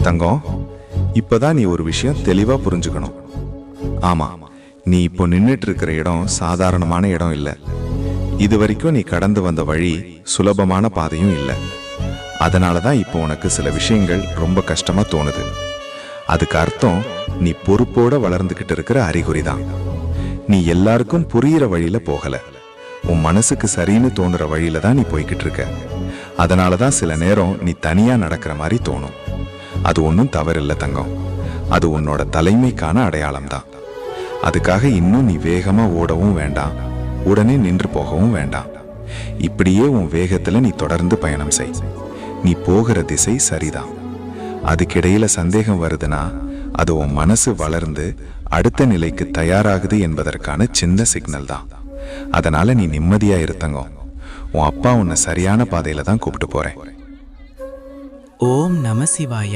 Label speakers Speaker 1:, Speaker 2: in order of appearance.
Speaker 1: தங்கம், இப்பதான் நீ ஒரு விஷயம் தெளிவா புரிஞ்சுக்கணும். ஆமா, நீ இப்போ நின்னுட்டு இருக்கிற இடம் சாதாரணமான இடம் இல்ல. இது வரைக்கும் நீ கடந்து வந்த வழி சுலபமான பாதையும் இல்ல. அதனாலதான் இப்போ உனக்கு சில விஷயங்கள் ரொம்ப கஷ்டமா தோணுது. அதுக்கு அர்த்தம் நீ பொறுப்போட வளர்ந்துகிட்டு இருக்கிற அறிகுறிதான். நீ எல்லாருக்கும் புரியிற வழியில போகல. உன் மனசுக்கு சரின்னு தோணுற வழியில தான் நீ போய்கிட்டு இருக்க. அதனாலதான் சில நேரம் நீ தனியா நடக்கிற மாதிரி தோணும். அது ஒன்றும் தவறில்லை தங்கம். அது உன்னோட தலைமைக்கான அடையாளம் தான். அதுக்காக இன்னும் நீ வேகமா ஓடவும் வேண்டாம், உடனே நின்று போகவும் வேண்டாம். இப்படியே உன் வேகத்துல நீ தொடர்ந்து பயணம் செய். நீ போகிற திசை சரிதான். அதுக்கிடையில சந்தேகம் வருதுன்னா அது உன் மனசு வளர்ந்து அடுத்த நிலைக்கு தயாராகுது என்பதற்கான சின்ன சிக்னல் தான். அதனால நீ நிம்மதியா இருத்தங்கம். உன் அப்பா உன்னை சரியான பாதையில தான் கூப்பிட்டு போறேன்.
Speaker 2: ஓம் நம சிவாய.